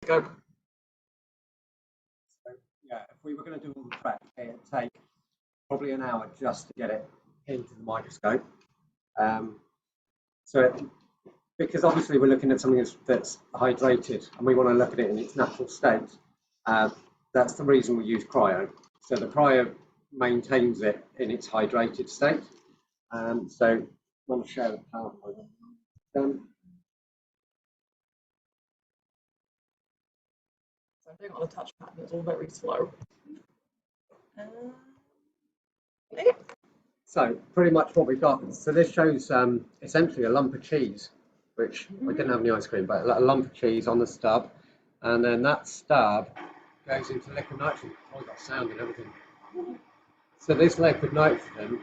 Go. So, yeah, if we were going to do all the prep, it would take probably an hour just to get it into the microscope. Because obviously we're looking at something that's hydrated and we want to look at it in its natural state, that's the reason we use cryo. So the cryo maintains it in its hydrated state. So I want to share the PowerPoint. So I'm doing it on a touchpad and it's all very slow. So pretty much what we've got. So this shows essentially a lump of cheese, which we didn't have any ice cream, but a lump of cheese on the stub, and then that stub goes into liquid nitrogen. Oh, I've got sound and everything. So this liquid nitrogen,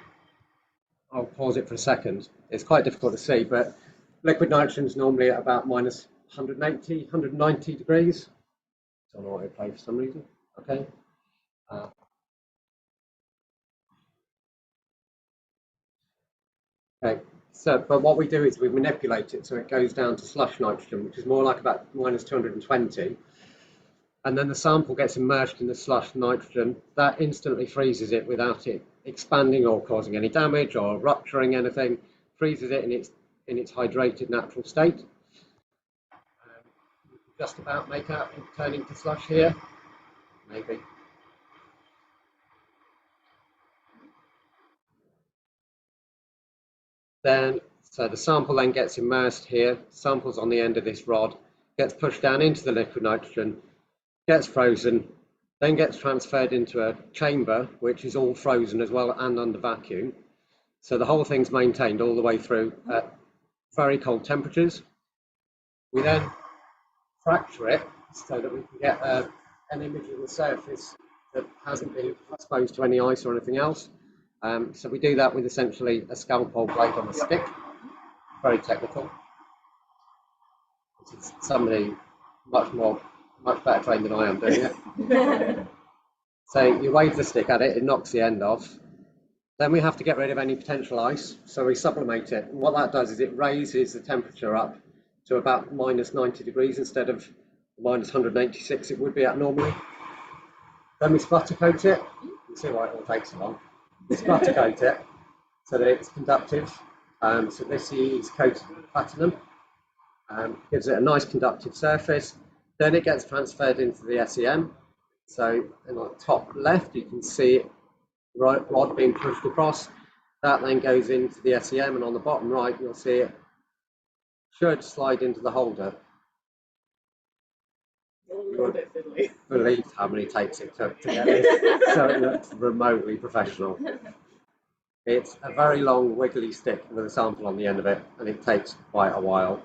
I'll pause it for a second. It's quite difficult to see, but liquid nitrogen is normally at about minus 180, 190 degrees. It's on autoplay for some reason. Okay. Okay. So, but what we do is we manipulate it so it goes down to slush nitrogen, which is more like about minus 220. And then the sample gets immersed in the slush nitrogen. That instantly freezes it without it expanding or causing any damage or rupturing anything. Freezes it in its hydrated natural state. Just about make out it turning to slush here, maybe. Then, so the sample then gets immersed here. Sample's on the end of this rod, gets pushed down into the liquid nitrogen, gets frozen, then gets transferred into a chamber, which is all frozen as well and under vacuum. So the whole thing's maintained all the way through at very cold temperatures. We then fracture it so that we can get an image of the surface that hasn't been exposed to any ice or anything else. So we do that with essentially a scalpel blade on a stick. Very technical. This is somebody much better trained than I am doing it. So you wave the stick at it, it knocks the end off. Then we have to get rid of any potential ice, so we sublimate it. And what that does is it raises the temperature up to about minus 90 degrees instead of minus 186 it would be at normally. Then we sputter coat it. You can see why it all takes so long. We sputter coat it so that it's conductive. So this is coated with platinum. Gives it a nice conductive surface. Then it gets transferred into the SEM. So in the top left, you can see it, rod being pushed across. That then goes into the SEM, and on the bottom right, you'll see it should slide into the holder. A little bit fiddly. Believe how many takes it took to get this, so it looks remotely professional. It's a very long, wiggly stick with a sample on the end of it, and it takes quite a while.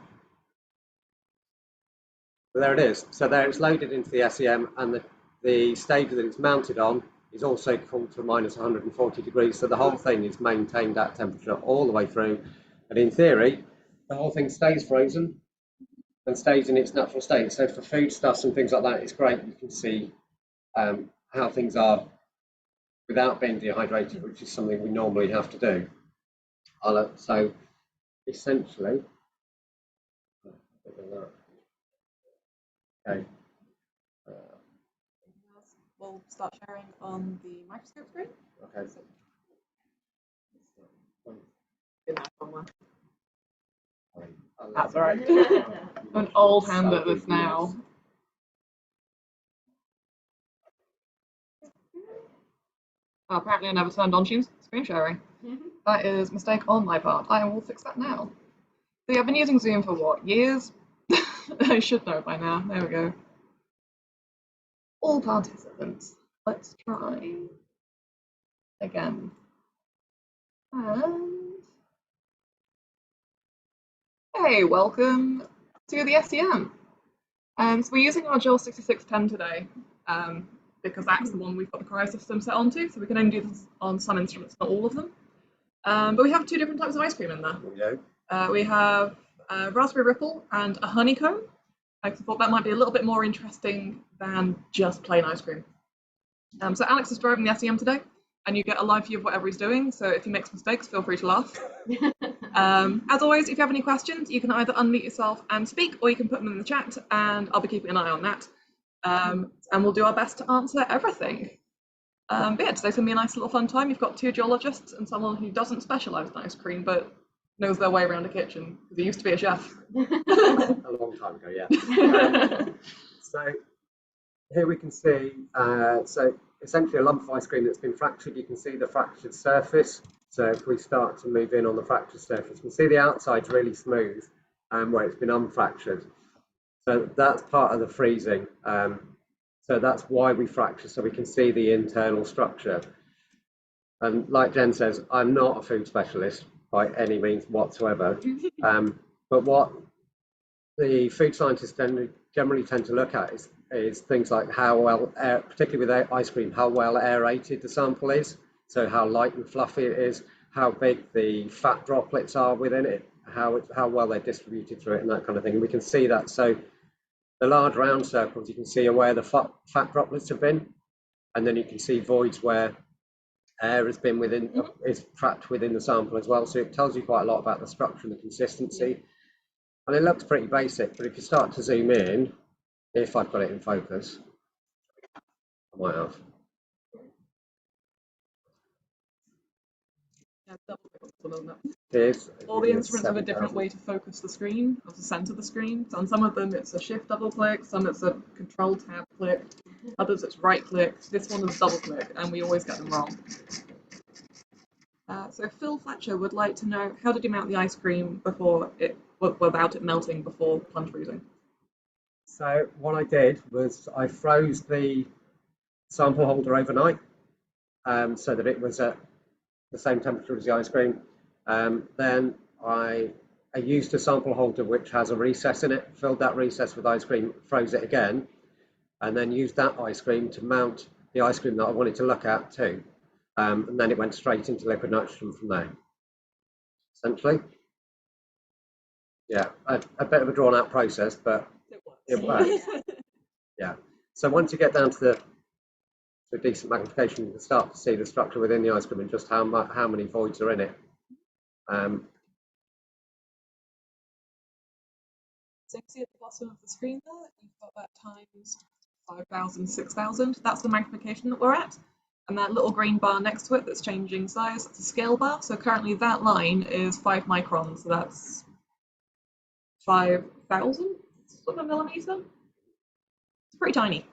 But there it is. So there it's loaded into the SEM, and the stage that it's mounted on is also cooled to minus 140 degrees. So the whole thing is maintained at temperature all the way through. And in theory, the whole thing stays frozen and stays in its natural state. So for foodstuffs and things like that, it's great. You can see how things are without being dehydrated, which is something we normally have to do. So essentially, okay. We'll start sharing on the microscope screen. Okay. In there somewhere. That's all right. I'm an old hand at this now. Oh, apparently I never turned on screen sharing. That is a mistake on my part. I will fix that now. So yeah, I've been using Zoom for what, years? I should know by now. There we go. All participants. Let's try again. And hey, welcome to the SEM. So we're using our JAWS 6610 today because that's the one we've got the cryo system set onto. So we can only do this on some instruments, not all of them. But we have two different types of ice cream in there. Yeah. We have raspberry ripple and a honeycomb. I thought that might be a little bit more interesting than just plain ice cream. So Alex is driving the SEM today, and you get a live view of whatever he's doing. So if he makes mistakes, feel free to laugh. As always, if you have any questions, you can either unmute yourself and speak, or you can put them in the chat, and I'll be keeping an eye on that. And we'll do our best to answer everything. But yeah, today's going to be a nice little fun time. You've got 2 geologists and someone who doesn't specialise in ice cream, but knows their way around a kitchen, because he used to be a chef. A long time ago, yeah. So here we can see, so essentially a lump of ice cream that's been fractured. You can see the fractured surface. So if we start to move in on the fractured surface, you can see the outside's really smooth where it's been unfractured. So that's part of the freezing. So that's why we fracture, so we can see the internal structure. And like Jen says, I'm not a food specialist by any means whatsoever. But what the food scientists generally tend to look at is things like how well, particularly with ice cream, how well aerated the sample is. So how light and fluffy it is, how big the fat droplets are within it, how well they're distributed through it, and that kind of thing. And we can see that. So the large round circles, you can see are where the fat droplets have been, and then you can see voids where air has been is trapped within the sample as well. So it tells you quite a lot about the structure and the consistency. And it looks pretty basic, but if you start to zoom in, if I've got it in focus, I might have. All the instruments have a different way to focus the screen, or to center the screen. So on some of them it's a shift double click, some it's a control tab click, others it's right click. This one is double click, and we always get them wrong. So Phil Fletcher would like to know, how did you mount the ice cream without it melting before plunge freezing? So what I did was I froze the sample holder overnight, so that it was at the same temperature as the ice cream. Then I used a sample holder which has a recess in it, filled that recess with ice cream, froze it again, and then used that ice cream to mount the ice cream that I wanted to look at too. And then it went straight into liquid nitrogen from there, essentially. Yeah, a bit of a drawn out process, but it works. Yeah. So once you get down to the decent magnification, you can start to see the structure within the ice cream and just how many voids are in it. So you can see at the bottom of the screen there, you've got that times 5,000, 6,000. That's the magnification that we're at. And that little green bar next to it that's changing size, that's a scale bar. So currently that line is 5 microns, so that's 5,000 of a millimeter. It's pretty tiny.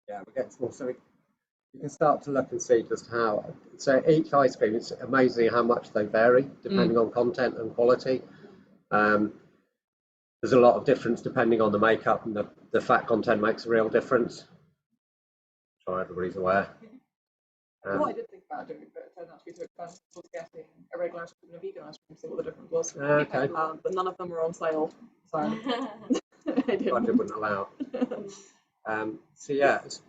Yeah, we get small. So you can start to look and see just how. So each ice cream, it's amazing how much they vary depending on content and quality. There's a lot of difference depending on the makeup, and the fat content makes a real difference. I'm sure everybody's aware. What I did think about doing, but it turned out to be too expensive, was getting a regular ice cream and a vegan ice cream to see what the difference was. Okay. But none of them were on sale, so I didn't. Budget wouldn't allow. So yeah, so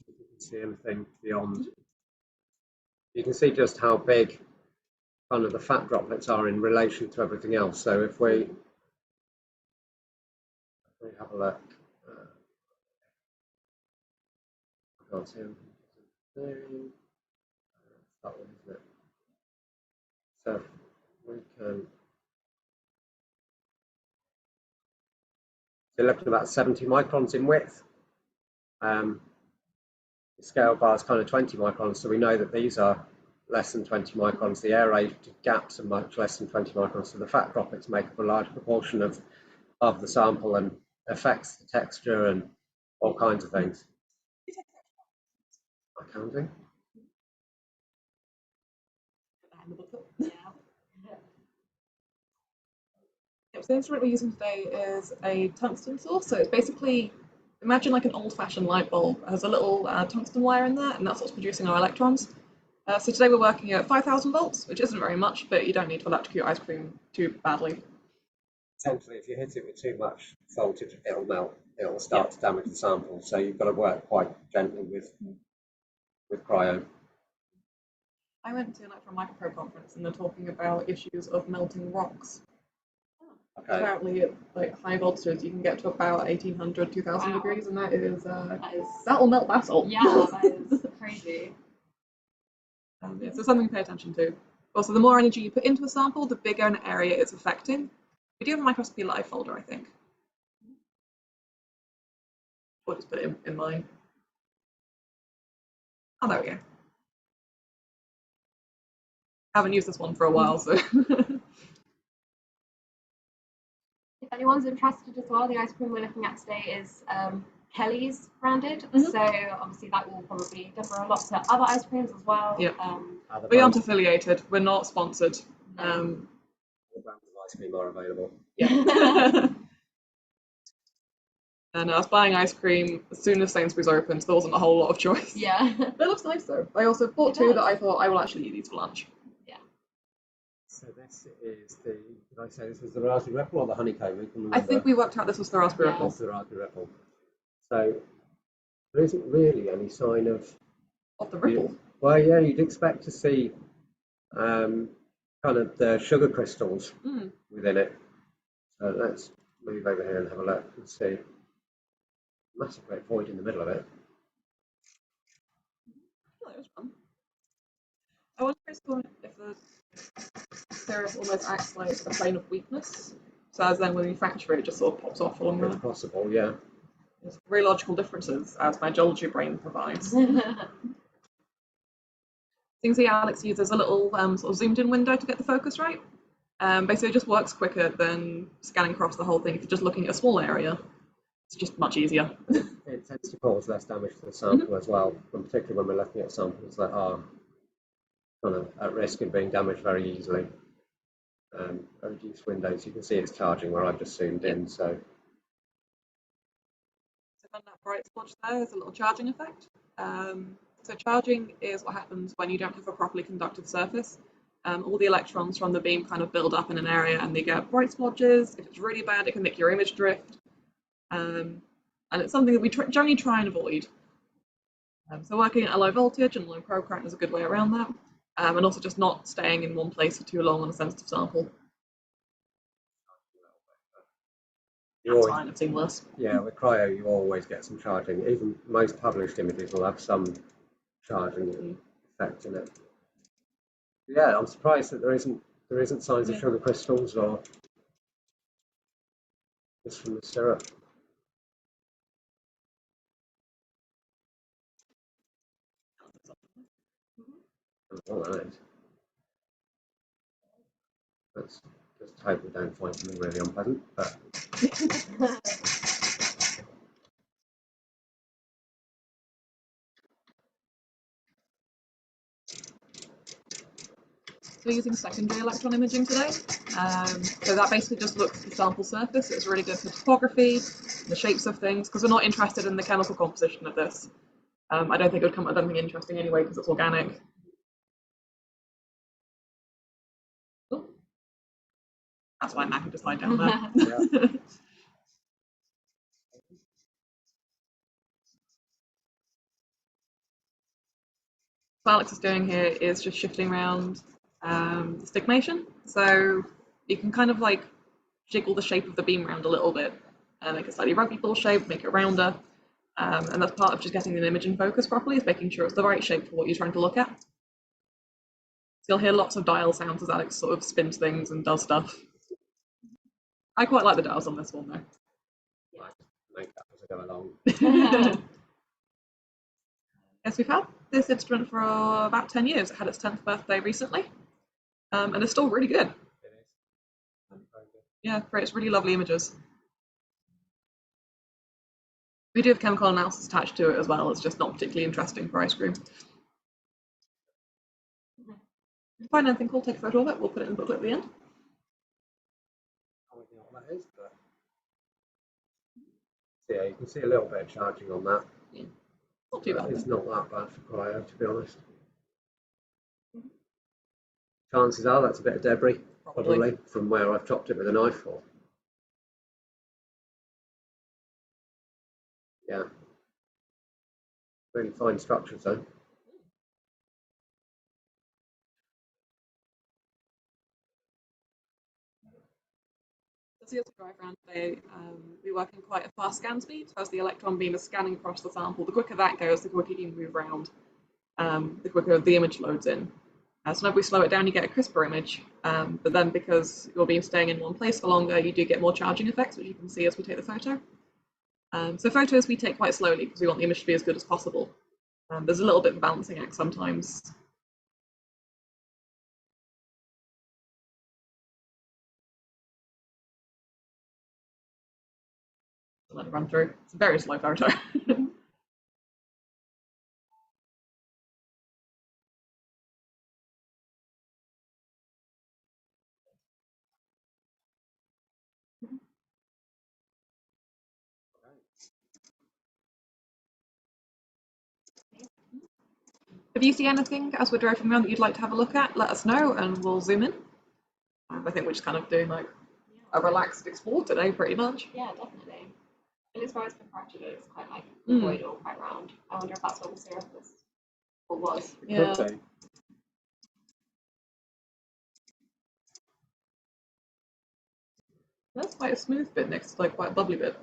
you can see anything beyond. You can see just how big kind of the fat droplets are in relation to everything else. So if we have a look, I can't see anything. That one, isn't it? So we can. You're looking at about 70 microns in width. The scale bar is kind of 20 microns, so we know that these are less than 20 microns. The aerated gaps are much less than 20 microns, so the fat droplets make up a large proportion of the sample and affects the texture and all kinds of things. I can do. So the instrument we're using today is a tungsten source. So it's basically, imagine like an old-fashioned light bulb. It has a little tungsten wire in there, and that's what's producing our electrons. So today we're working at 5,000 volts, which isn't very much, but you don't need to electrocute ice cream too badly. Potentially, if you hit it with too much voltage, it'll melt. It'll start to damage the sample. So you've got to work quite gently with cryo. I went to an electron microscope conference, and they're talking about issues of melting rocks. Okay. Apparently, at like high voltages, you can get to about 1,800, 2,000 degrees, and that will melt basalt. Yeah, that is crazy. Yeah, so something to pay attention to. Also, the more energy you put into a sample, the bigger an area it's affecting. We do have a Microscopy live folder, I think. We'll just put it in mine. Oh, there we go. I haven't used this one for a while, so. If anyone's interested as well, the ice cream we're looking at today is Kelly's branded. So obviously that will probably differ a lot to other ice creams as well. Yeah. We aren't affiliated. We're not sponsored. The brands of ice cream are available. Yeah. And I was buying ice cream as soon as Sainsbury's opened, so there wasn't a whole lot of choice. Yeah. It looks nice though. I also bought two that I thought I will actually eat these for lunch. Yeah. So this is the, did I say this was the raspberry ripple or the honeycomb? I think we worked out this was the raspberry Yeah. ripple. It's the raspberry ripple. So there isn't really any sign of the ripple. Well, yeah, you'd expect to see kind of the sugar crystals within it. So let's move over here and have a look and see. Massive great void in the middle of it. Oh, that was fun. I wonder if the syrup almost acts like a plane of weakness. So as then when you fracture it, it just sort of pops off along It's there. possible, yeah. There's very logical differences, as my geology brain provides. Things that Alex uses a little sort of zoomed in window to get the focus right. Basically, it just works quicker than scanning across the whole thing. If you're just looking at a small area, it's just much easier. It tends to cause less damage to the sample as well, and particularly when we're looking at samples that are kind of at risk of being damaged very easily. A reduced windows, you can see it's charging where I've just zoomed in. So on that bright splotch there is a little charging effect. So charging is what happens when you don't have a properly conductive surface. All the electrons from the beam kind of build up in an area and they get bright splotches. If it's really bad, it can make your image drift. And it's something that we generally try and avoid. So working at a low voltage and low probe current is a good way around that. And also just not staying in one place for too long on a sensitive sample. That's fine, I've seen worse. Yeah, with cryo you always get some charging. Even most published images will have some charging effect in it. Yeah, I'm surprised that there isn't signs of sugar crystals or just from the syrup. All right. Let's just hope we don't find something really unpleasant. But We're using secondary electron imaging today. So that basically just looks at the sample surface. It's really good for topography, the shapes of things, because we're not interested in the chemical composition of this. I don't think it would come up with anything interesting anyway, because it's organic. Ooh. That's why Mac can just lie down there. yeah. What Alex is doing here is just shifting around the stigmation. So you can kind of like jiggle the shape of the beam around a little bit and make a slightly rugby ball shape, make it rounder. And that's part of just getting an image in focus properly, is making sure it's the right shape for what you're trying to look at. So you'll hear lots of dial sounds as Alex sort of spins things and does stuff. I quite like the dials on this one though. Yeah. Make that as I go along. Yes, we've had this instrument for about 10 years. It had its 10th birthday recently, and it's still really good. It is. Yeah, creates really lovely images. We do have chemical analysis attached to it as well. It's just not particularly interesting for ice cream. If you find anything cool, take a photo of it. We'll put it in the booklet at the end. I don't know what that is, but yeah, you can see a little bit of charging on that. Yeah. Not too bad. It's not that bad for cryo, to be honest. Chances are that's a bit of debris, probably from where I've chopped it with a knife. Or yeah, really fine structures though. The other drive around today, we work in quite a fast scan speed. So as the electron beam is scanning across the sample, the quicker that goes, the quicker you can move around, the quicker the image loads in. So whenever we slow it down, you get a crisper image. But then because your beam's staying in one place for longer, you do get more charging effects, which you can see as we take the photo. So photos we take quite slowly because we want the image to be as good as possible. There's a little bit of a balancing act sometimes. Let it run through. It's a very slow photo. If you see anything as we're driving around that you'd like to have a look at, let us know and we'll zoom in. I think we're just kind of doing like a relaxed explore today, pretty much. Yeah, definitely. It looks very fractured. It's quite like colloidal, quite round. I wonder if that's what the syrup is or was. Yeah. That's quite a smooth bit next to like quite a bubbly bit.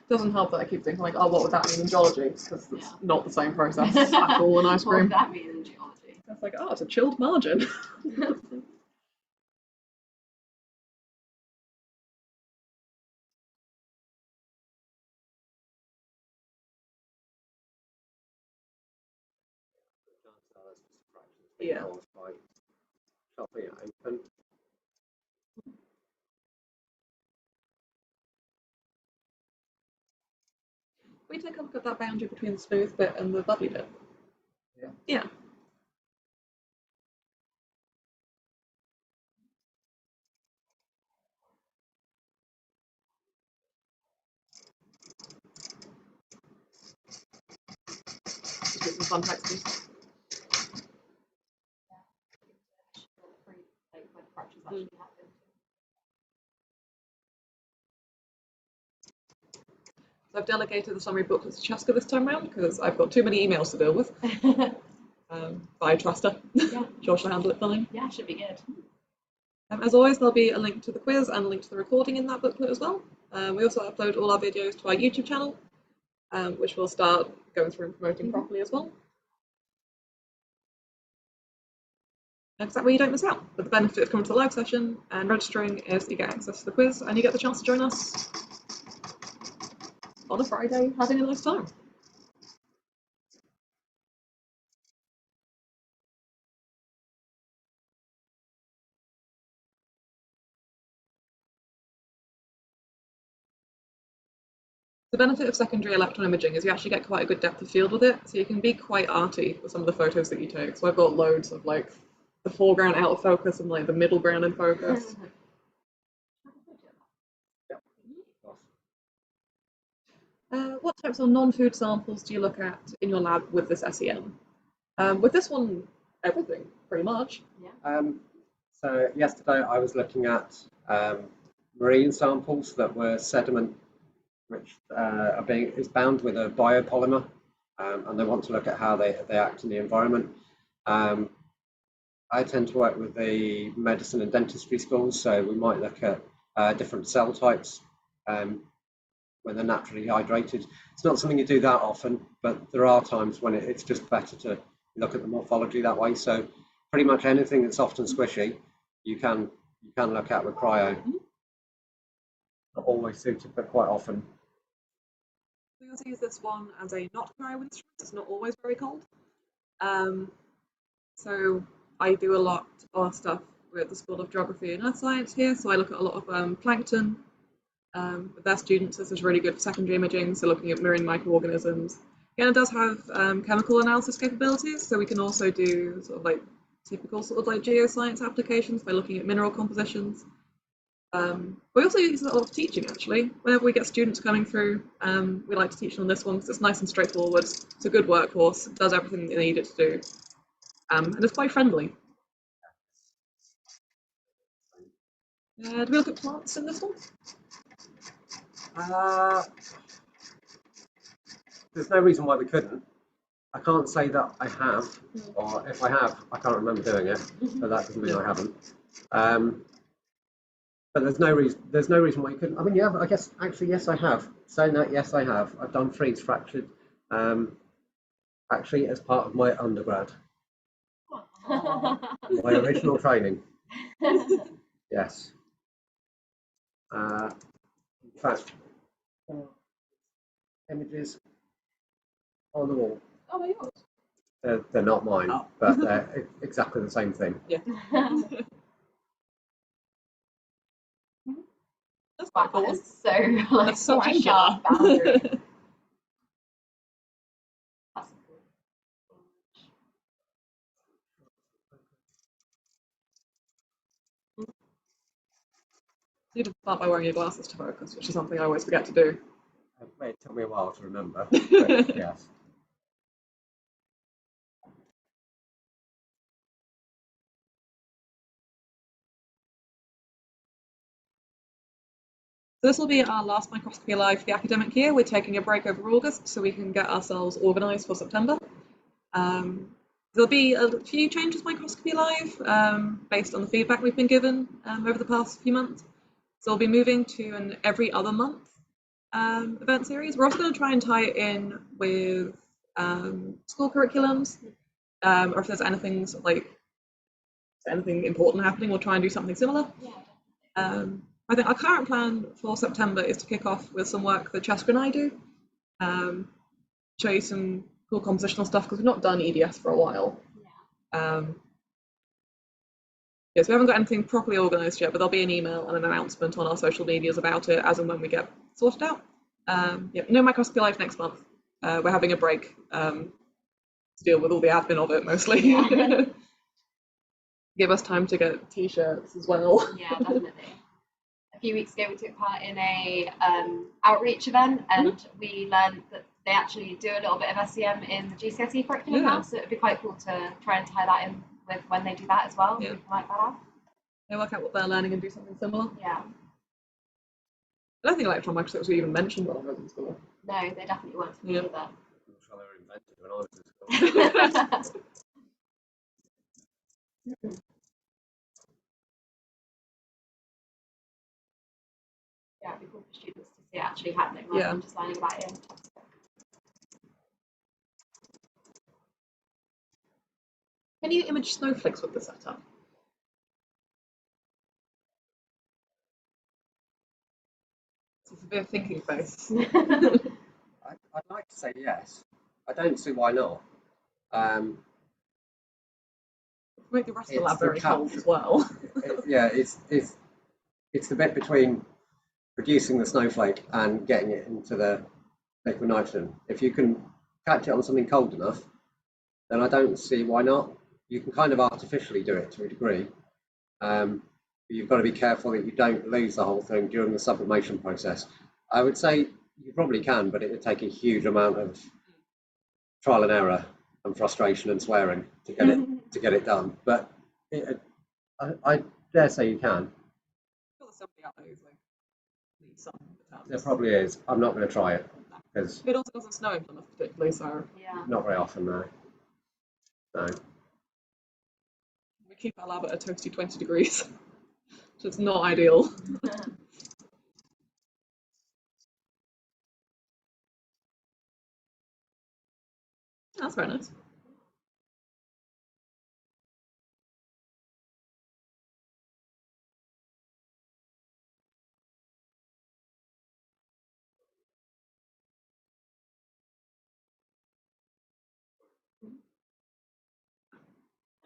Doesn't help that I keep thinking like, oh, what would that mean in geology? Because it's not the same process at all in ice cream. What would that mean in geology? It's like, oh, it's a chilled margin. Yeah. By chopping it open. We take a look at that boundary between the smooth bit and the bubbly bit. Yeah. Yeah. Just get some fun textures. So I've delegated the summary booklet to Cesca this time around because I've got too many emails to deal with. But I trust her. Yeah. Sure, she'll handle it fine. Yeah, should be good. As always, there'll be a link to the quiz and a link to the recording in that booklet as well. We also upload all our videos to our YouTube channel, which we'll start going through and promoting properly as well. Because that way you don't miss out. But the benefit of coming to the live session and registering is you get access to the quiz and you get the chance to join us on a Friday having a nice time. The benefit of secondary electron imaging is you actually get quite a good depth of field with it, so you can be quite arty with some of the photos that you take. So I've got loads of like the foreground out of focus and like the middle ground in focus. What types of non-food samples do you look at in your lab with this SEM? With this one, everything, pretty much. Yeah. So yesterday I was looking at marine samples that were sediment, which is bound with a biopolymer, and they want to look at how they act in the environment. I tend to work with the medicine and dentistry schools, so we might look at different cell types when they're naturally hydrated. It's not something you do that often, but there are times when it's just better to look at the morphology that way. So pretty much anything that's soft and squishy, you can look at with cryo. Not always suited, but quite often. We also use this one as a not cryo instrument. It's not always very cold. So I do a lot of stuff with the School of Geography and Earth Science here. So I look at a lot of plankton. With their students, this is really good for secondary imaging, so looking at marine microorganisms. Again, it does have chemical analysis capabilities, so we can also do sort of like typical sort of like geoscience applications by looking at mineral compositions. We also use it a lot of teaching, actually. Whenever we get students coming through, we like to teach them on this one because it's nice and straightforward. It's a good workhorse, it does everything they need it to do, and it's quite friendly. Do we look at plants in this one? There's no reason why we couldn't. I can't say that I have, or if I have, I can't remember doing it, but that doesn't mean I haven't. But there's no reason why you couldn't. I mean, yeah, I guess actually yes, I have. Saying that, yes, I have. I've done freeze fractured Actually, as part of my undergrad, my original training. Yes. In fact, images on the wall. Oh, they're yours. They're not mine, Oh. but they're exactly the same thing. Yeah. That's Wow, quite cool. that is so like That's so such a angular. sharp boundary. That's cool. You need to start by wearing your glasses to focus, which is something I always forget to do. It took me a while to remember. But yes. So this will be our last Microscopy Live for the academic year. We're taking a break over August so we can get ourselves organised for September. There'll be a few changes to Microscopy Live based on the feedback we've been given over the past few months. So we'll be moving to an every other month event series. We're also going to try and tie it in with school curriculums, or if there's anything anything important happening, we'll try and do something similar. Yeah. I think our current plan for September is to kick off with some work that Cesca and I do, show you some cool compositional stuff because we've not done EDS for a while. Yes, we haven't got anything properly organised yet, but there'll be an email and an announcement on our social medias about it as and when we get sorted out. No Microscopy Live next month. We're having a break to deal with all the admin of it mostly. Yeah. Give us time to get t-shirts as well. Yeah, definitely. A few weeks ago, we took part in a outreach event, and we learned that they actually do a little bit of SEM in the GCSE curriculum now, so it'd be quite cool to try and tie that in with when they do that as well. Yeah. We can work that out. They work out what they're learning and do something similar. Yeah. I don't think electron microscopes were even mentioned when I was in school. No, they definitely weren't for me either. I'm sure they were invented when I was in school. Yeah, it'd be cool for students to see it actually happening rather than just learning about it in textbook. Can you image snowflakes with the setup? It's a severe thinking face. I'd like to say yes. I don't see why not. Make the rest of the It's lab the very cut. cold as well. It's the bit between producing the snowflake and getting it into the liquid nitrogen. If you can catch it on something cold enough, then I don't see why not. You can kind of artificially do it to a degree. But you've got to be careful that you don't lose the whole thing during the sublimation process. I would say you probably can, but it would take a huge amount of trial and error and frustration and swearing to get it done. But I dare say you can. There's somebody out there who's like needs some attempts. There probably is. I'm not going to try it because It also doesn't snow in Plymouth particularly, so Yeah. not very often now. No. we keep our lab at a toasty 20 degrees, which is not ideal. That's very nice.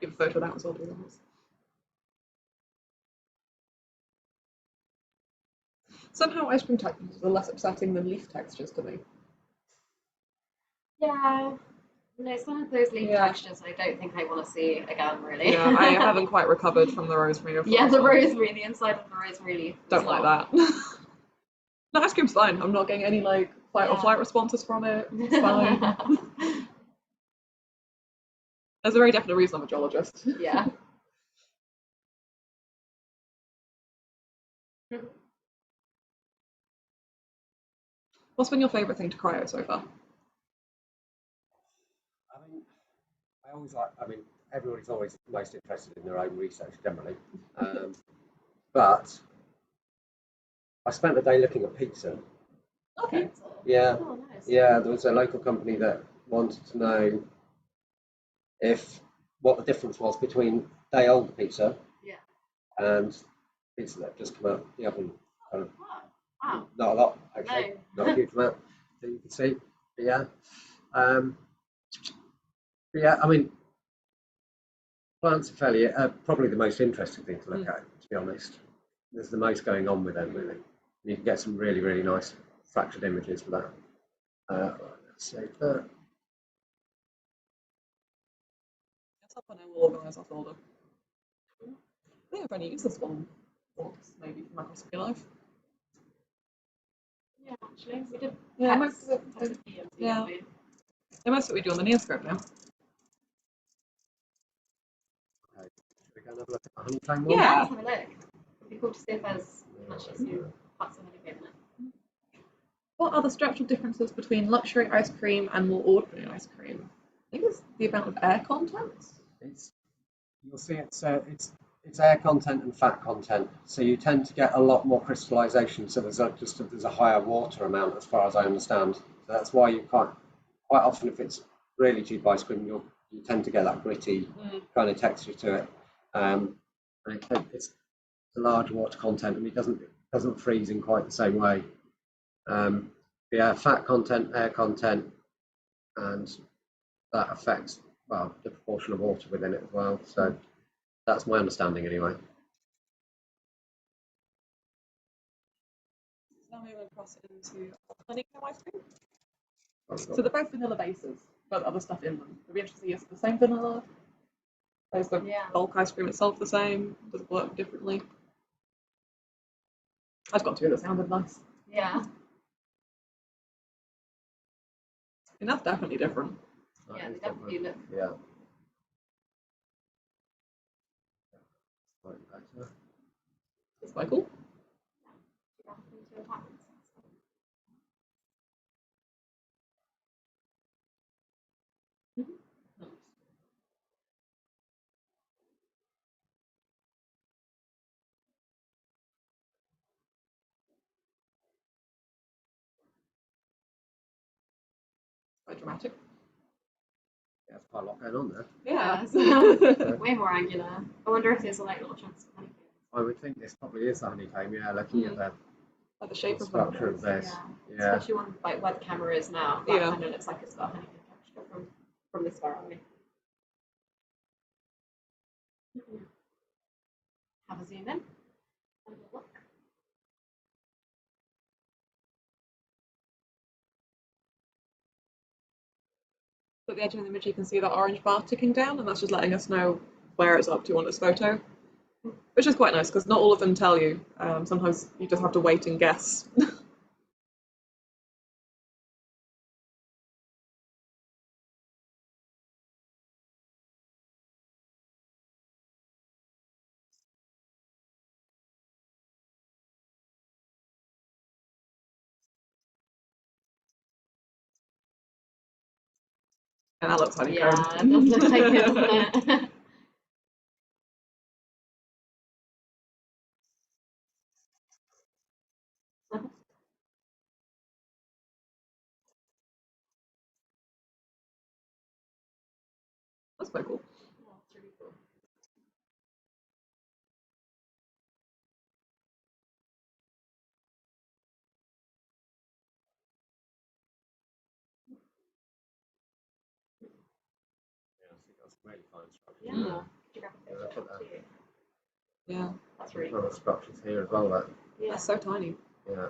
Give a photo of that as well, do that. Somehow ice cream textures are less upsetting than leaf textures to me. Yeah. No, some of those leaf textures I don't think I want to see again, really. Yeah, I haven't quite recovered from the rosemary. Yeah, the rosemary, the inside of the rosemary leaf. Don't like that. No, ice cream's fine. I'm not getting any like fight or flight responses from it. It's fine. There's a very definite reason I'm a geologist. Yeah. What's been your favourite thing to cryo so far? Everybody's always most interested in their own research generally. But I spent a day looking at pizza. Okay. Yeah, Oh, nice. yeah. There was a local company that wanted to know what the difference was between day-old pizza and pizza that just come out the oven. Wow. Not a lot, actually. No. Not a huge amount that you can see. But yeah. But yeah, I mean, plants are fairly probably the most interesting thing to look at, to be honest. There's the most going on with them, really. You can get some really, really nice fractured images with that. Let's save that. Let's hope I know we'll organise our folder. I think I've only used this one once, maybe for Microscopy Live. Yeah, actually, we did. Yeah, most most of it. Yeah, most of it we do on the Neoscope now. Okay. Should we go and have a look at the honeycomb one? Yeah. Let's have a look. It'd be cool to see if there's actually some parts of honeycomb in it. What are the structural differences between luxury ice cream and more ordinary ice cream? I think it's the amount of air content. You'll see it's air content and fat content. So you tend to get a lot more crystallization. So there's a higher water amount, as far as I understand. So that's why you quite often, if it's really cheap ice cream, you tend to get that gritty kind of texture to it. And it's a large water content, and it doesn't freeze in quite the same way. Yeah, fat content, air content, and that affects, well, the proportion of water within it as well. So that's my understanding anyway. Now moving across into honeycomb ice cream. Oh, So they're both vanilla bases, but other stuff in them. It'd be interesting to see, is it the same vanilla? Is the bulk ice cream itself the same? Does it work differently? I've got two that sounded nice. Yeah. And that's definitely different. Yeah, they definitely look. Yeah. It's quite cool. Quite dramatic. Yeah, there's quite a lot going on there. Yeah. It's way more angular. I wonder if there's like little chunks of honeycomb. I would think this probably is the honeycomb. Yeah, looking at the shape the of structure of this. Yeah. Especially one like where the camera is now. That kind of looks like it's got honeycomb texture from this far away. Have a zoom in. Have a look. At the edge of the image, you can see that orange bar ticking down, and that's just letting us know where it's up to on this photo, which is quite nice because not all of them tell you. Sometimes you just have to wait and guess. And that looks honeycomb. Yeah, it does look like it, doesn't it? That's quite cool. Yeah, that's really cool. Yeah, I think that's really fine structure. Yeah. Could you grab a picture Look of at that too? Yeah. That's really Well, cool. the structures here as well. That. Yeah. That's so tiny. Yeah.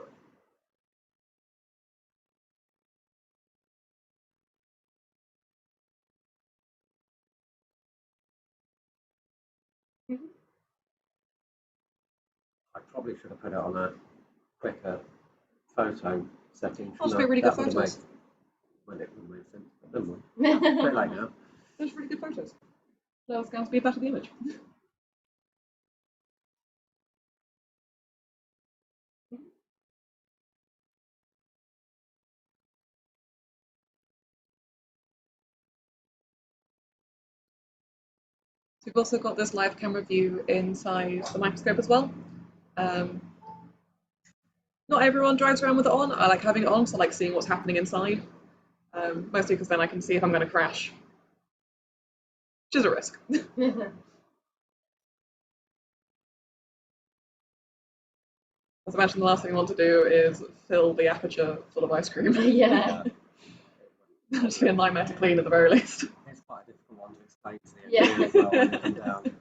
I probably should have put it on a quicker photo setting. That's really good photos. It would have made sense. But never mind. A bit late now. Those are really good photos. So it's going to be better the image. So we've also got this live camera view inside the microscope as well. Not everyone drives around with it on. I like having it on, so I like seeing what's happening inside. Mostly because then I can see if I'm going to crash, which is a risk. As I imagine the last thing I want to do is fill the aperture full of ice cream. Yeah. That'd be a nightmare to clean at the very least. It's quite a difficult one to explain to the Yeah. engineer as well when you come down. Do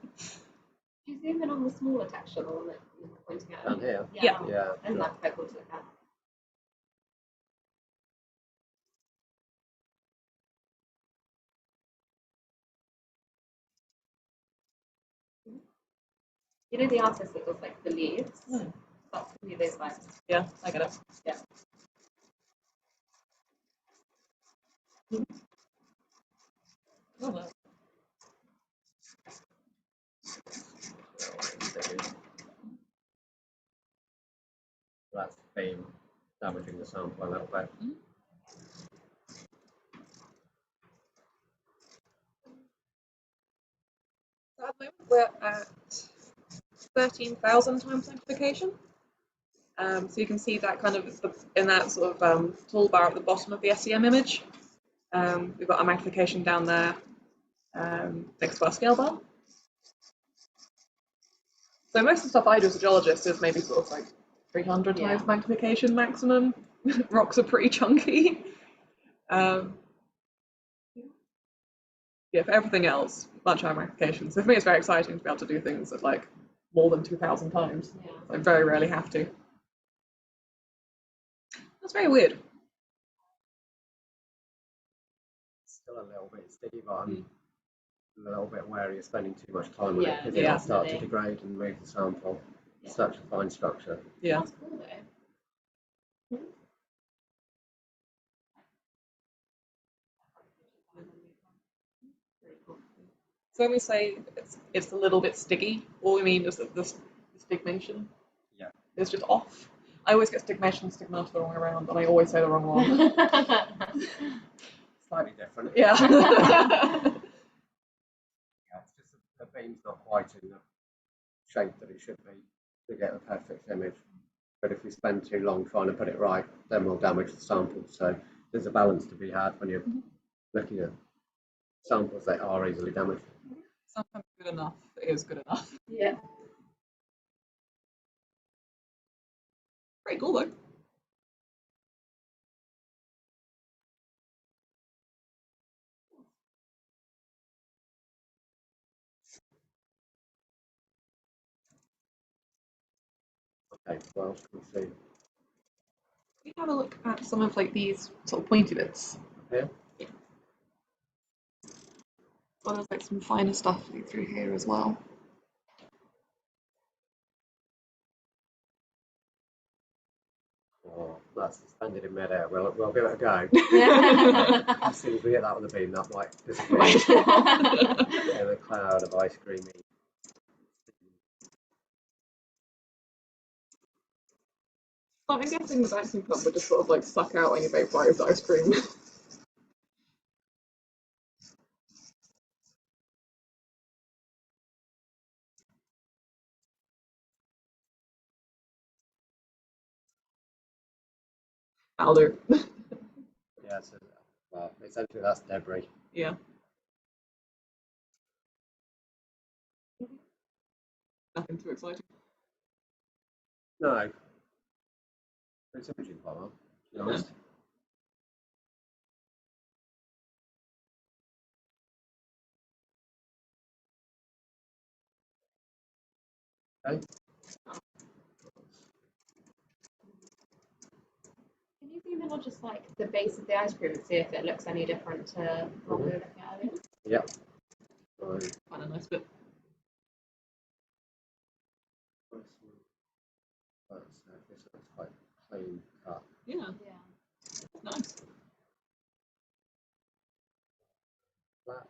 you zoom in on the smaller texture, the one that you're pointing at? Down here? Yeah. Yeah. And that's quite cool to look at. You know the artist that does like the leaves? Mm. That's gonna be those vibes. Yeah, I get it. Yeah. Oh, no. That's been damaging the sample a little bit. So at the moment we're at 13,000 times magnification. So you can see that kind of in that sort of toolbar at the bottom of the SEM image. We've got our magnification down there next to our scale bar. So most of the stuff I do as a geologist is maybe sort of like 300 times magnification maximum. Rocks are pretty chunky. Yeah, for everything else, much higher magnification. So for me, it's very exciting to be able to do things at like more than 2,000 times. Yeah. I very rarely have to. That's very weird. Still a little bit sticky, but I'm a little bit wary of spending too much time on it Yeah, because it'll start to definitely. degrade and move the sample. Yeah. It's such a fine structure. Yeah. That's cool though. So when we say it's a little bit sticky, all we mean is that the stigmation is just off. I always get stigmation and stigmata the wrong way around, and I always say the wrong one. Slightly different. Yeah. Yeah, it's just the beam's not quite in the shape that it should be to get the perfect image. But if we spend too long trying to put it right, then we'll damage the sample. So there's a balance to be had when you're looking at samples that are easily damaged. Sometimes good enough is good enough. Yeah. Pretty cool though. Okay, what else can we see? We have a look at some of like these sort of pointy bits. Here? Well, there's like some finer stuff through here as well. Oh, that's suspended in midair. We'll give it a go. As soon as we get that on the beam, that might disappear in a cloud of ice creamy. I'm guessing the vacuum pump would just sort of like suck out any vaporized ice cream. I'll do. Yeah, so, well, essentially that's debris. Yeah. Nothing too exciting. No. It's imaging quite well, to be honest. Okay. Can you zoom in on just like the base of the ice cream and see if it looks any different to what we were looking at earlier? Yep. So, Quite a nice bit. this looks quite clean cut. Yeah, Yeah. nice. Flat.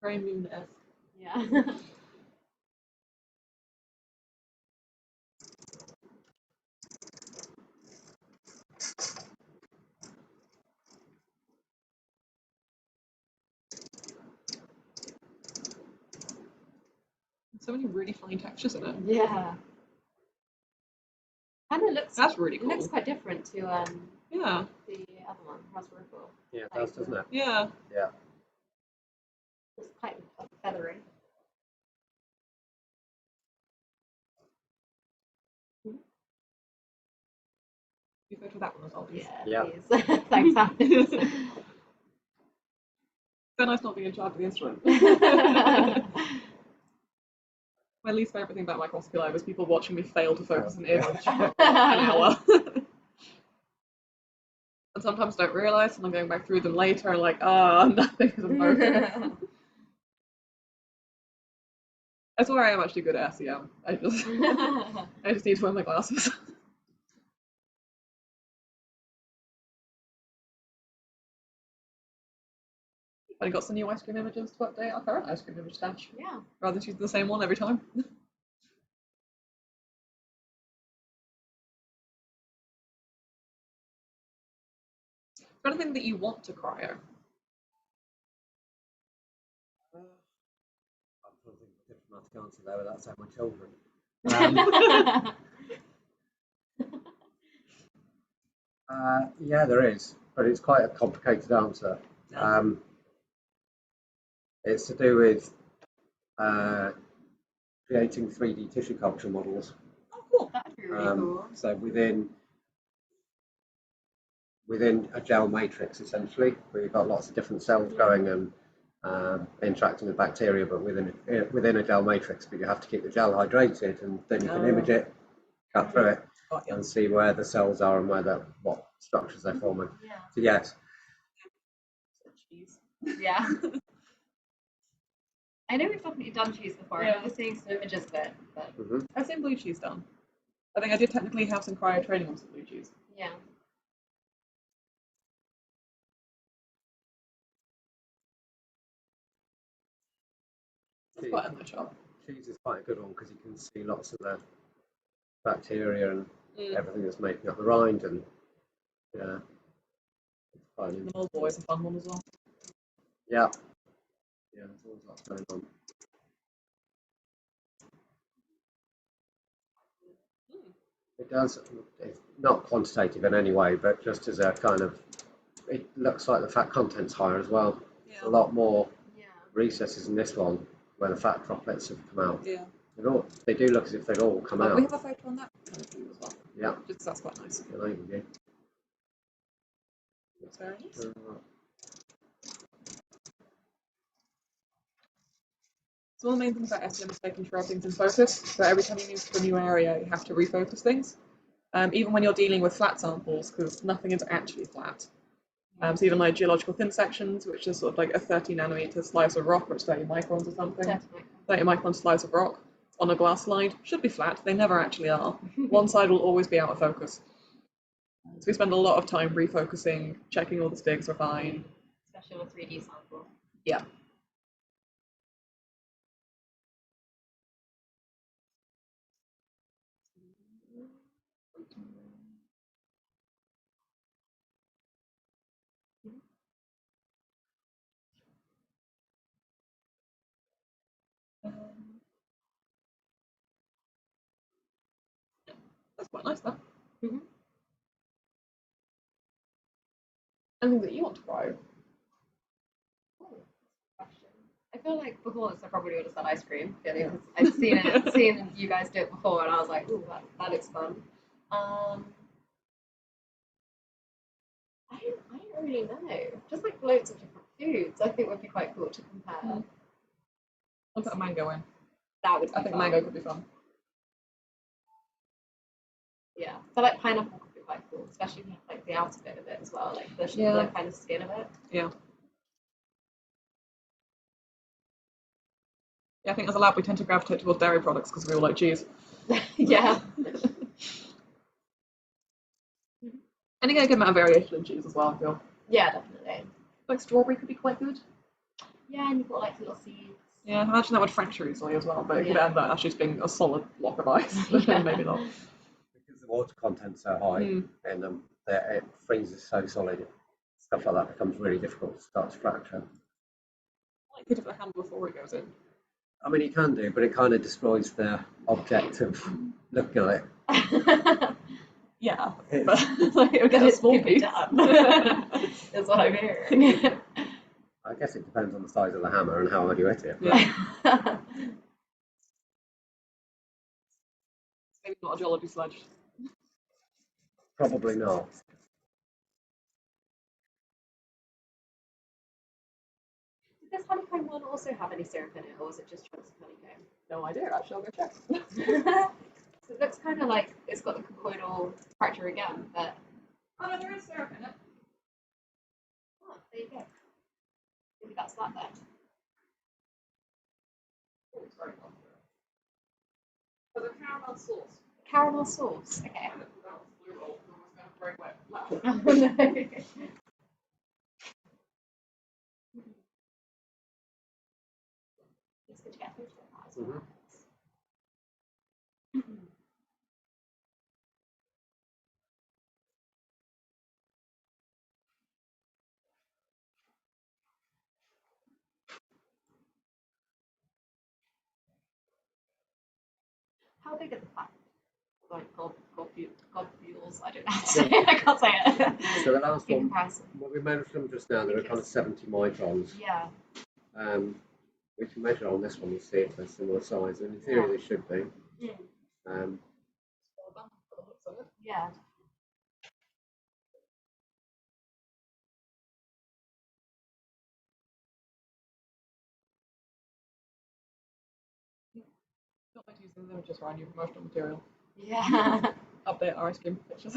Very moon-esque. Yeah. So many really fine textures in it. Yeah. Kind of looks. That's really It cool. looks quite different to Yeah. the other one, Raspberry Ripple. Yeah, it does, doesn't it? Yeah. Yeah. It's quite feathery. You go to that one as well, please. Yeah, please. Thanks, Alex. So nice not being in charge of the instrument. My least favourite thing about Microscopy Live is people watching me fail to focus an image for an hour. And sometimes don't realise, and I'm going back through them later and like, nothing is in focus. I swear I am actually good at SEM. I just need to wear my glasses. I got some new ice cream images to update our current ice cream image stash. Yeah. Rather than choose the same one every time. Is there anything that you want to cryo? I'm trying to think of a diplomatic answer there without saying my children. Yeah, there is, but it's quite a complicated answer. It's to do with creating 3D tissue culture models. Oh, cool. That'd be really cool. So within a gel matrix, essentially, where you've got lots of different cells going and interacting with bacteria, but within a gel matrix. But you have to keep the gel hydrated, and then you can image it, cut through it, and see where the cells are and what structures they're forming. Yeah. So yes. Cheese. Yeah. I know we've definitely done cheese before. I remember seeing some images of it, but I've seen blue cheese done. I think I did technically have some cryo training on some blue cheese. yeah. That's quite a nice shot. Cheese is quite a good one because you can see lots of the bacteria and everything that's making up the rind, and yeah, it's quite The mold always a fun one as well. yeah, there's always lots going on. It does. It's not quantitative in any way, but just as a kind of, it looks like the fat content's higher as well. Yeah. There's a lot more recesses in this one where the fat droplets have come out. Yeah. They do look as if they'd all come out. We have a photo on that kind of view as well. Yeah. Just because that's quite nice. Looks very nice. So one of the main things about SEM is making sure everything's in focus. So every time you move to a new area, you have to refocus things. Even when you're dealing with flat samples, because nothing is actually flat. So even like geological thin sections, which is sort of like a 30 nanometer slice of rock, or it's 30 microns or something. 30 micron slice of rock on a glass slide should be flat. They never actually are. One side will always be out of focus. So we spend a lot of time refocusing, checking all the stigs are fine. Especially on a 3D sample. Yeah. That's quite nice, though. Anything that you want to cryo? I feel like before this, I probably would have said ice cream, because I've seen you guys do it before, and I was like, ooh, that looks fun. I don't really know. Just like loads of different foods, I think would be quite cool to compare. I'll put a mango in. That would be I think fun. mango could be fun. Yeah, I feel like pineapple could be quite cool, especially like the outer bit of it as well, like the kind of skin of it. Yeah. Yeah, I think as a lab we tend to gravitate towards dairy products because we all like cheese. Yeah. And you get a good amount of variation in cheese as well, I feel. Yeah, definitely. Like strawberry could be quite good. Yeah, and you've got like little seeds. Yeah, I imagine that would fracture easily as well, but it could end up actually being a solid block of ice. Maybe not. Because the water content's so high in them that it freezes so solid, stuff like that becomes really difficult to start to fracture. Like put it in the hand before it goes in. I mean, you can do, but it kind of destroys the object of looking at it. Yeah, but like, it'll get a It small could be piece. done. That's what I'm hearing. I guess it depends on the size of the hammer and how hard you hit it. Yeah. Maybe not a geology sledge. Probably not. Did this honeycomb one also have any syrup in it, or was it just chunks of honeycomb? No idea, actually, I'll go check. So it looks kind of like it's got the colloidal fracture again, but Oh no, there is syrup in it. oh, there you go. Maybe that's that then. Oh, it's very well. There's a caramel sauce. Caramel sauce. Okay. That was blue roll, and it was going to break wet. Oh, no. It's good to get food like that as well. How big are the packs? Like globules, I don't know how to say it. I can't say it. So the last In one, comparison. what we measured them just now, they were kind of 70 microns. Yeah. We can measure on this one and see if they're similar size, and in theory they should be. Mm. Yeah. Not like using them just for our new promotional material. Yeah. Update our ice cream pictures.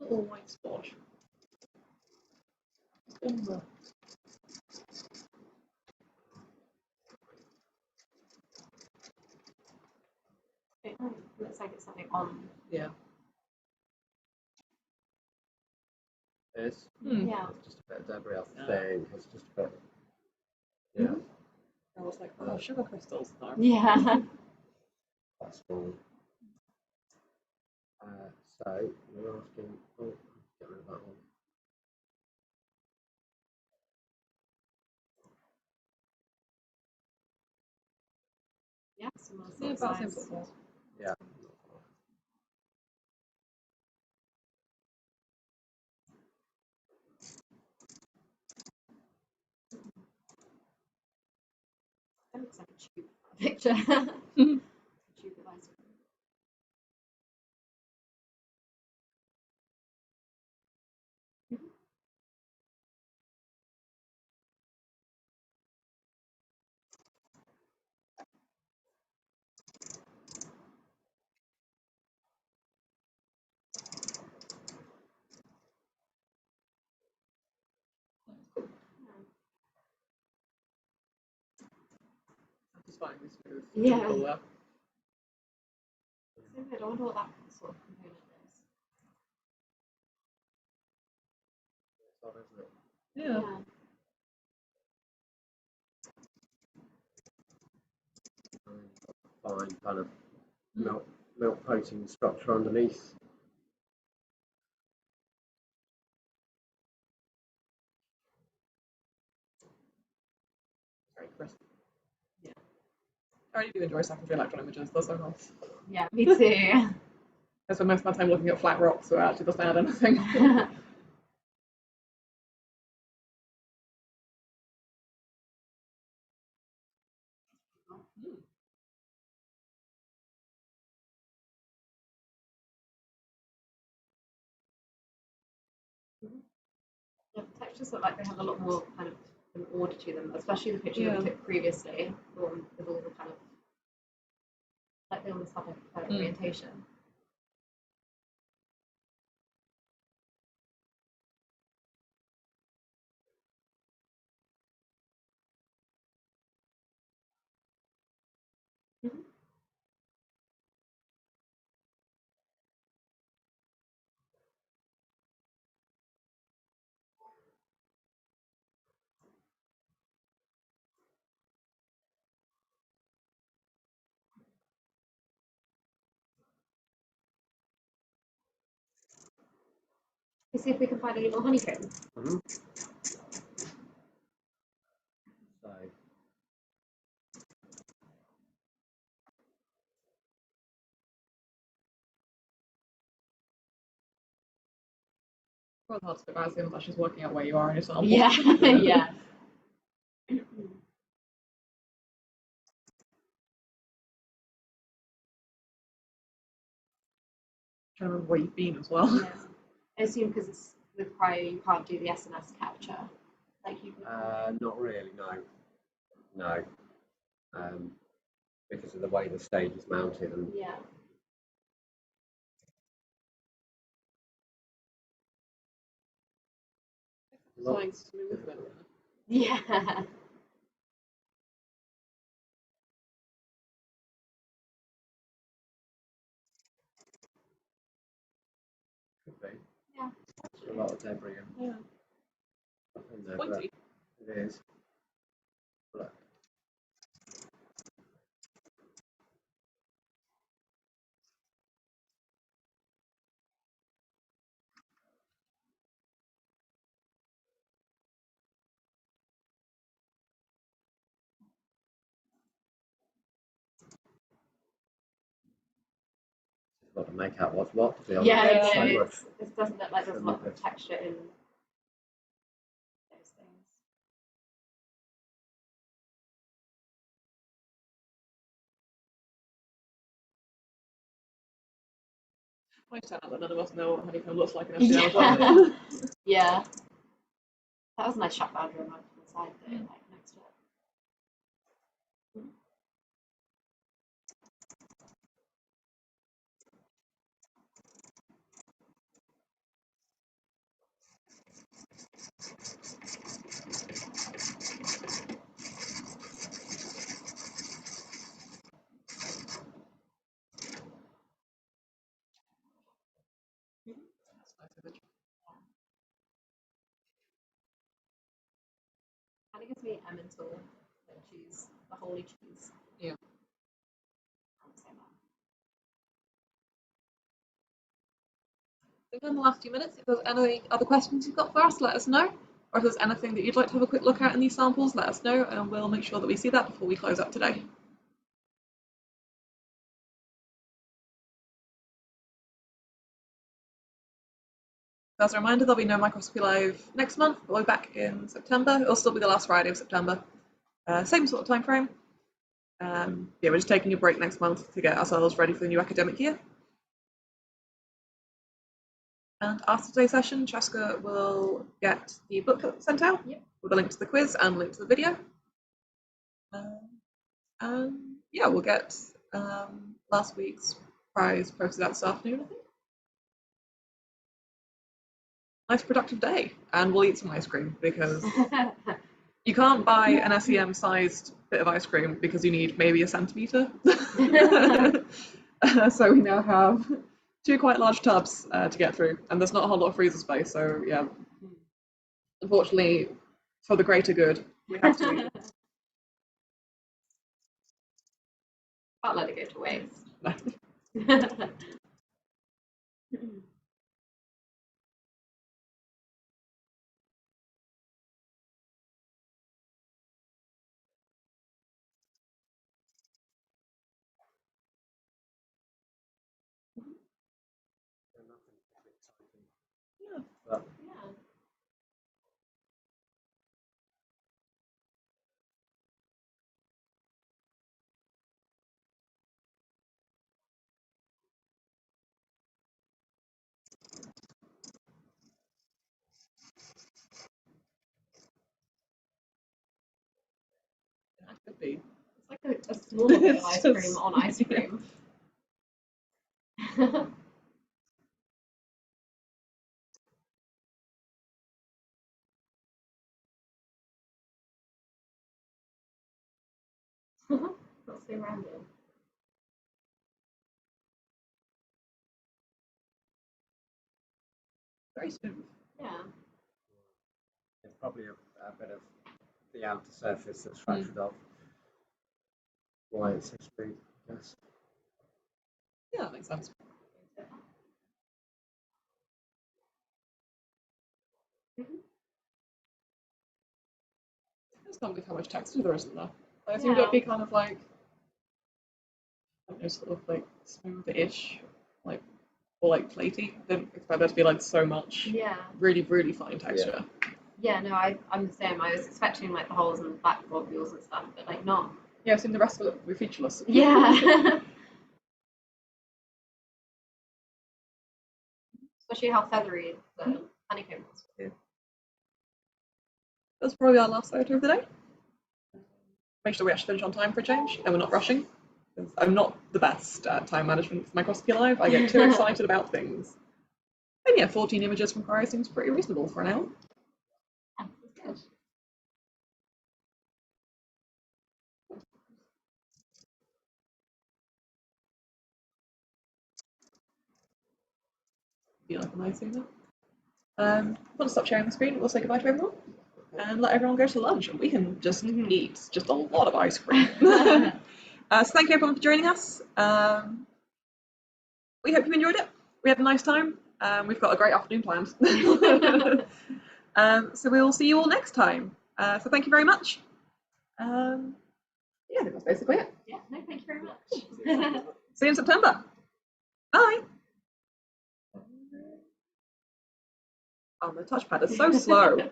Little white spot. It looks like it's something on. Yeah. It's Yeah. just a bit of debris off the thing. It's just a bit. Yeah. I was like, oh, sugar crystals. No. Yeah. That's small. So we're asking. Oh, get rid of that one. Yeah. Similar Yeah, sort of about the same size. sort of size. Yeah. That looks like a tube picture. Tube of ice cream. Satisfyingly smooth. Yeah. Simple, So good. I wonder what that sort of component is. It's odd, isn't it? yeah. Fine kind of milk protein structure underneath. Very crisp. Yeah. I really do enjoy secondary electron images. They're so nice. Yeah, me too. I spend most of my time looking at flat rocks, so it actually doesn't add anything. Yeah, the textures look like they have a lot more kind of an order to them, especially the picture that we took previously, the one with all the kind of like they almost have like orientation. Let's see if we can find any more honeycomb. So, Well, hard to figure out as much as working out where you are in your sample. Yeah, yeah. Trying to remember where you've been as well. Yeah. I assume because it's with cryo, you can't do the SNS capture like you would. not really, no. Because of the way the stage is mounted. And Yeah. Flying smooth. Yeah. could be. Yeah. A lot of debris. Yeah. In there, Pointy. but it is. Look. Got to make out what's what, to be honest. Yeah, Yeah. I know. So much. This doesn't look like there's a So lot much. of texture in those things. Might turn out that none of us know what honeycomb looks like in SEM as well. Yeah. Yeah. That was a nice shot boundary on the side though, like next to it. Kind of gives me Emmental, like cheese, the holy cheese. Yeah. I would say that. So in the last few minutes, if there's any other questions you've got for us, let us know. Or if there's anything that you'd like to have a quick look at in these samples, let us know, and we'll make sure that we see that before we close up today. As a reminder, there'll be no Microscopy Live next month, but we'll be back in September. It'll still be the last Friday of September. Same sort of time frame. Yeah, we're just taking a break next month to get ourselves ready for the new academic year. And after today's session, Cesca will get the booklet sent out with a link to the quiz and a link to the video. And yeah, we'll get last week's prize posted out this afternoon, I think. Nice productive day, and we'll eat some ice cream because you can't buy an SEM-sized bit of ice cream because you need maybe a centimetre. So we now have 2 quite large tubs to get through, and there's not a whole lot of freezer space, so yeah. Unfortunately, for the greater good, we have to eat. Can't let it go to waste. Yeah. But Yeah. That could be. It's like a small bit of ice cream on ice cream. That's so random. Very smooth. Yeah. it's probably a bit of the outer surface that's fractured off. Why it's 6 feet, yes. Yeah, that makes sense. just can't believe how much texture there is in there. I assumed it would be kind of like, I don't know, sort of like smooth-ish, like, or like flaky. Didn't expect there to be like so much really, really fine texture. Yeah, no, I'm the same. I was expecting like the holes and the black globules and stuff, but like not. Yeah, I've seen the rest of it will be featureless. Yeah. Especially how feathery the honeycomb was. Yeah. That's probably our last photo of the day. Make sure we actually finish on time for a change, and we're not rushing. I'm not the best at time management for Microscopy Live. I get too excited about things. And yeah, 14 images from Cryo seems pretty reasonable for an hour. Yeah, that's good. Be like a nice thing. Want to stop sharing the screen. We'll say goodbye to everyone and let everyone go to lunch, and we can just eat just a lot of ice cream. So thank you everyone for joining us. We hope you enjoyed it. We had a nice time. We've got a great afternoon planned. So we will see you all next time. So thank you very much. Yeah, I think that's basically it. Yeah, no, thank you very much. See you in September. Bye. Oh, my touchpad is so slow.